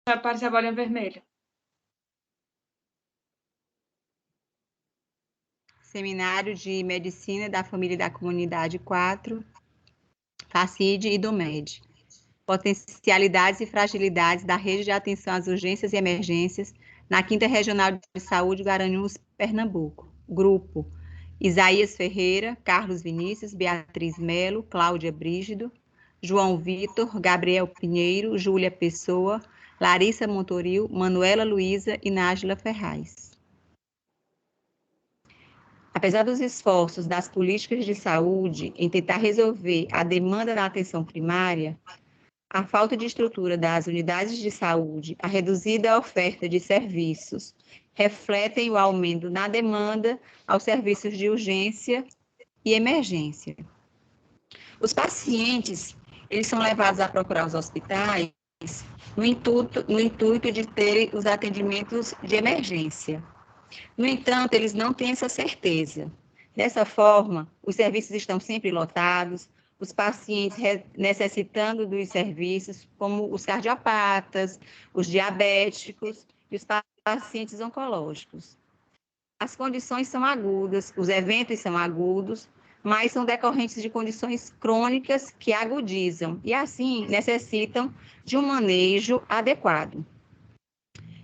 vai aparecer a bolinha vermelha. Seminário de Medicina da Família e da Comunidade 4, FACID e do MED. Potencialidades e fragilidades da rede de atenção às urgências e emergências na 5ª Regional de Saúde, Garanhuns, Pernambuco. Grupo: Isaías Ferreira, Carlos Vinícius, Beatriz Melo, Cláudia Brígido, João Vitor, Gabriel Pinheiro, Júlia Pessoa, Larissa Montoril, Manuela Luiza e Nájila Ferraz. Apesar dos esforços das políticas de saúde em tentar resolver a demanda da atenção primária, a falta de estrutura das unidades de saúde, a reduzida oferta de serviços, refletem o aumento na demanda aos serviços de urgência e emergência. Os pacientes, eles são levados a procurar os hospitais no intuito de terem os atendimentos de emergência. No entanto, eles não têm essa certeza. Dessa forma, os serviços estão sempre lotados, os pacientes necessitando dos serviços, como os cardiopatas, os diabéticos e os pacientes oncológicos. As condições são agudas, os eventos são agudos, mas são decorrentes de condições crônicas que agudizam e, assim, necessitam de um manejo adequado.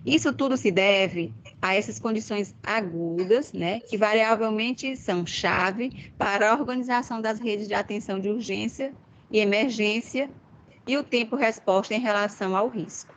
Isso tudo se deve a essas condições agudas, né, que variavelmente são chave para a organização das redes de atenção de urgência e emergência e o tempo-resposta em relação ao risco.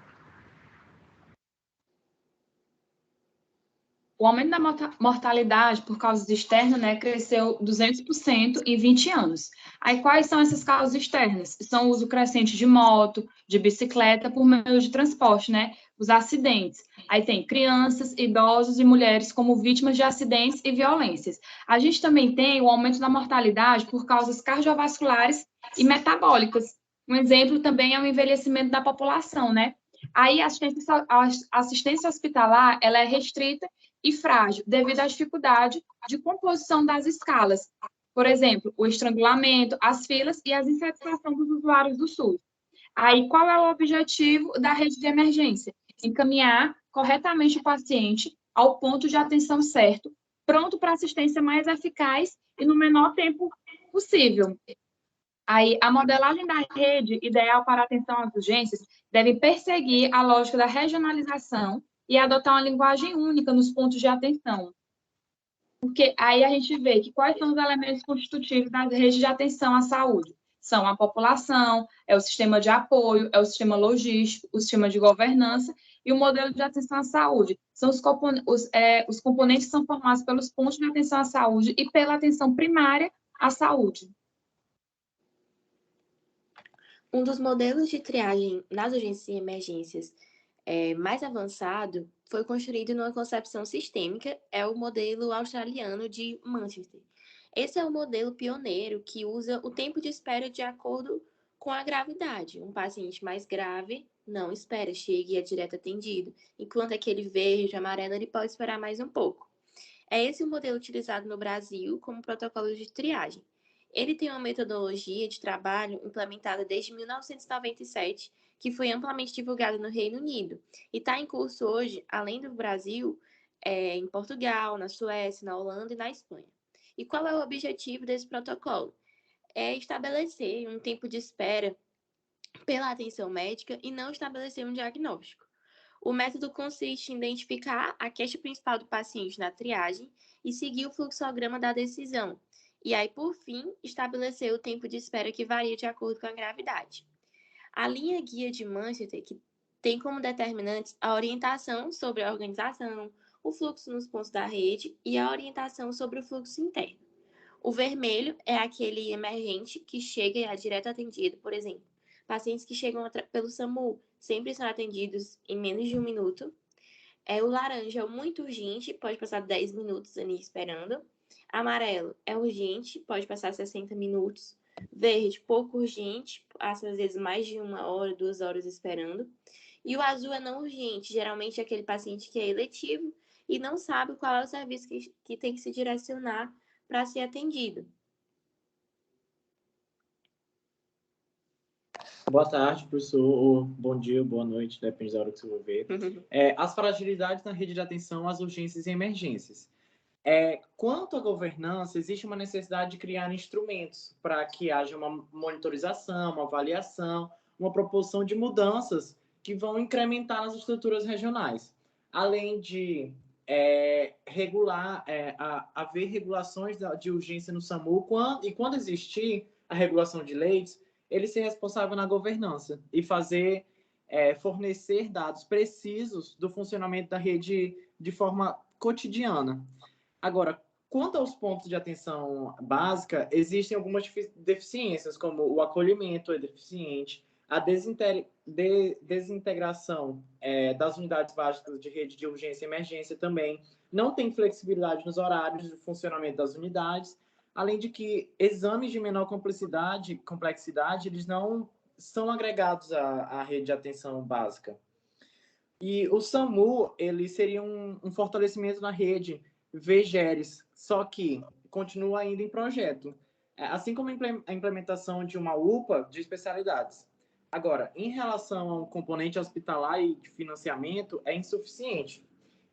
O aumento da mortalidade por causas externas, né, cresceu 200% em 20 anos. Aí, quais são essas causas externas? São o uso crescente de moto, de bicicleta por meio de transporte, né? Os acidentes. Aí tem crianças, idosos e mulheres como vítimas de acidentes e violências. A gente também tem o aumento da mortalidade por causas cardiovasculares e metabólicas. Um exemplo também é o envelhecimento da população, né? Aí a assistência hospitalar, ela é restrita e frágil, devido à dificuldade de composição das escalas. Por exemplo, o estrangulamento, as filas e as insatisfação dos usuários do SUS. Aí, qual é o objetivo da rede de emergência? Encaminhar corretamente o paciente ao ponto de atenção certo, pronto para assistência mais eficaz e no menor tempo possível. Aí, a modelagem da rede ideal para atenção às urgências deve perseguir a lógica da regionalização e adotar uma linguagem única nos pontos de atenção. Porque aí a gente vê que quais são os elementos constitutivos das redes de atenção à saúde. São a população, é o sistema de apoio, é o sistema logístico, o sistema de governança e o modelo de atenção à saúde. São os componentes que são formados pelos pontos de atenção à saúde e pela atenção primária à saúde. Um dos modelos de triagem nas urgências e emergências mais avançado foi construído numa concepção sistêmica, é o modelo australiano de Manchester. Esse é o modelo pioneiro que usa o tempo de espera de acordo com a gravidade. Um paciente mais grave não espera, chega e é direto atendido, enquanto aquele verde, amarelo, ele pode esperar mais um pouco. É esse o modelo utilizado no Brasil como protocolo de triagem. Ele tem uma metodologia de trabalho implementada desde 1997, que foi amplamente divulgada no Reino Unido e está em curso hoje, além do Brasil, em Portugal, na Suécia, na Holanda e na Espanha. E qual é o objetivo desse protocolo? É estabelecer um tempo de espera pela atenção médica e não estabelecer um diagnóstico. O método consiste em identificar a queixa principal do paciente na triagem e seguir o fluxograma da decisão. E aí, por fim, estabelecer o tempo de espera que varia de acordo com a gravidade. A linha guia de Manchester, que tem como determinantes a orientação sobre a organização, o fluxo nos pontos da rede e a orientação sobre o fluxo interno. O vermelho é aquele emergente que chega e é direto atendido, por exemplo. Pacientes que chegam pelo SAMU sempre são atendidos em menos de 1 minuto. O laranja é o muito urgente, pode passar 10 minutos ali esperando. Amarelo é urgente, pode passar 60 minutos. Verde, pouco urgente, passa às vezes mais de 1 hora, 2 horas esperando. E o azul é não urgente, geralmente é aquele paciente que é eletivo e não sabe qual é o serviço que tem que se direcionar para ser atendido. Boa tarde, professor, ou bom dia, boa noite, depende da hora que você for ver. As fragilidades na rede de atenção às urgências e emergências. Quanto à governança, existe uma necessidade de criar instrumentos para que haja uma monitorização, uma avaliação, uma proposição de mudanças que vão incrementar nas estruturas regionais, além de haver regulações de urgência no SAMU, e quando existir a regulação de leis, ele ser responsável na governança e fornecer dados precisos do funcionamento da rede de forma cotidiana. Agora, quanto aos pontos de atenção básica, existem algumas deficiências, como o acolhimento é deficiente, a desintegração das unidades básicas de rede de urgência e emergência também, não tem flexibilidade nos horários de funcionamento das unidades, além de que exames de menor complexidade eles não são agregados à rede de atenção básica. E o SAMU ele seria um fortalecimento na rede VGERES, só que continua ainda em projeto, assim como a implementação de uma UPA de especialidades. Agora, em relação ao componente hospitalar e de financiamento, é insuficiente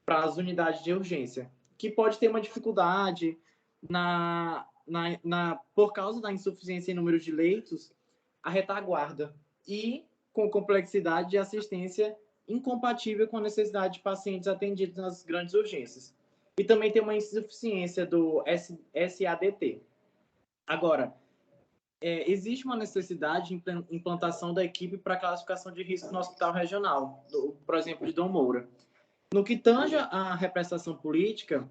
para as unidades de urgência, que pode ter uma dificuldade por causa da insuficiência em número de leitos, a retaguarda, e com complexidade de assistência incompatível com a necessidade de pacientes atendidos nas grandes urgências. E também tem uma insuficiência do SADT. Agora, existe uma necessidade de implantação da equipe para classificação de risco no hospital regional, por exemplo, de Dom Moura. No que tange à representação política,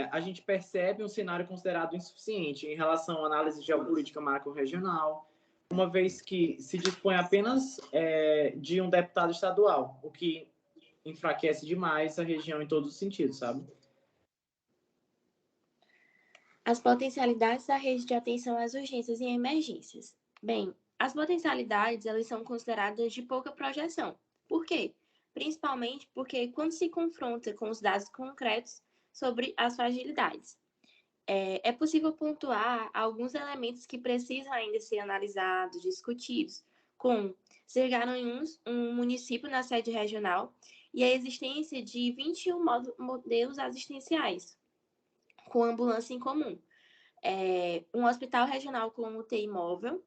a gente percebe um cenário considerado insuficiente em relação à análise geopolítica macro-regional, uma vez que se dispõe apenas de um deputado estadual, o que enfraquece demais a região em todos os sentidos, sabe? As potencialidades da rede de atenção às urgências e emergências. Bem, as potencialidades elas são consideradas de pouca projeção. Por quê? Principalmente porque quando se confronta com os dados concretos sobre as fragilidades. É possível pontuar alguns elementos que precisam ainda ser analisados, discutidos, como ser garanhuns, um município na sede regional, e a existência de 21 modelos assistenciais, com ambulância em comum. Um hospital regional com UTI móvel,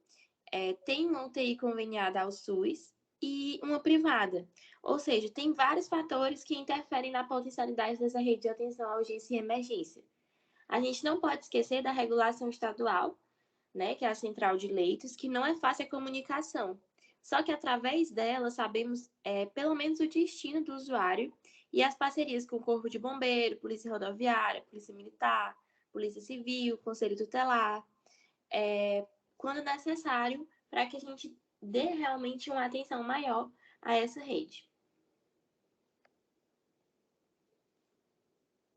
tem uma UTI conveniada ao SUS e uma privada. Ou seja, tem vários fatores que interferem na potencialidade dessa rede de atenção à urgência e emergência. A gente não pode esquecer da regulação estadual, né, que é a central de leitos, que não é fácil a comunicação. Só que através dela sabemos pelo menos o destino do usuário e as parcerias com o Corpo de Bombeiro, Polícia Rodoviária, Polícia Militar, Polícia Civil, Conselho Tutelar, quando necessário, para que a gente dê realmente uma atenção maior a essa rede.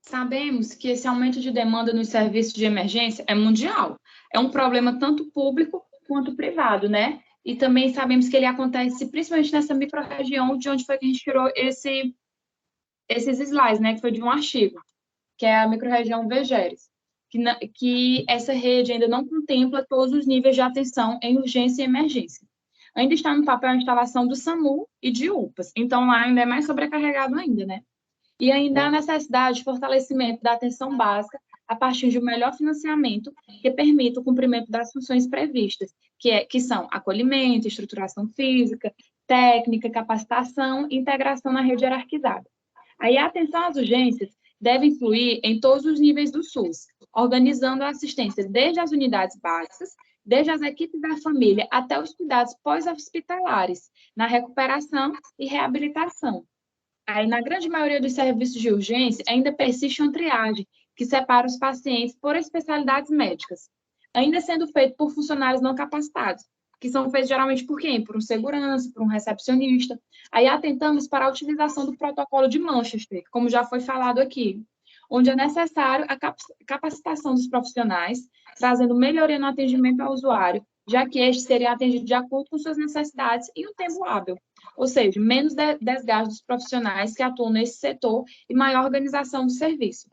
Sabemos que esse aumento de demanda nos serviços de emergência é mundial. É um problema tanto público quanto privado, né? E também sabemos que ele acontece principalmente nessa microrregião de onde foi que a gente tirou esses slides, né? Que foi de um artigo, que é a microrregião VGERES, que essa rede ainda não contempla todos os níveis de atenção em urgência e emergência. Ainda está no papel a instalação do SAMU e de UPAs, então lá ainda é mais sobrecarregado ainda, né? E ainda há necessidade de fortalecimento da atenção básica a partir de um melhor financiamento que permita o cumprimento das funções previstas, que são acolhimento, estruturação física, técnica, capacitação e integração na rede hierarquizada. Aí a atenção às urgências deve incluir em todos os níveis do SUS, organizando a assistência desde as unidades básicas, desde as equipes da família até os cuidados pós-hospitalares, na recuperação e reabilitação. Aí, na grande maioria dos serviços de urgência, ainda persiste uma triagem que separa os pacientes por especialidades médicas, ainda sendo feito por funcionários não capacitados, que são feitos geralmente por quem? Por um segurança, por um recepcionista. Aí atentamos para a utilização do protocolo de Manchester, como já foi falado aqui, onde é necessário a capacitação dos profissionais, trazendo melhoria no atendimento ao usuário, já que este seria atendido de acordo com suas necessidades e um tempo hábil, ou seja, menos desgaste dos profissionais que atuam nesse setor e maior organização do serviço.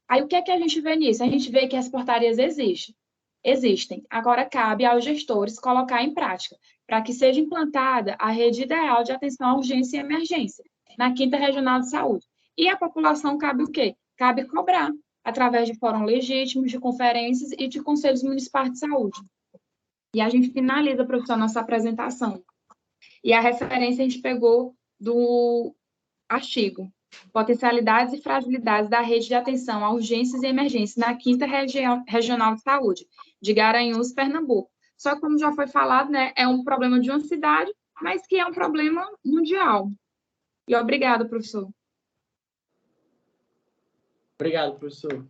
Aí, o que é que a gente vê nisso? A gente vê que as portarias existem. Agora, cabe aos gestores colocar em prática, para que seja implantada a rede ideal de atenção à urgência e emergência na 5ª Regional de Saúde. E a população cabe o quê? Cabe cobrar, através de fóruns legítimos, de conferências e de conselhos municipais de saúde. E a gente finaliza, professor, nossa apresentação. E a referência a gente pegou do artigo Potencialidades e Fragilidades da Rede de Atenção a Urgências e Emergências na 5ª Regional de Saúde, de Garanhuns, Pernambuco. Só que, como já foi falado, né, é um problema de uma cidade, mas que é um problema mundial. E obrigada, professor. Obrigado, professor.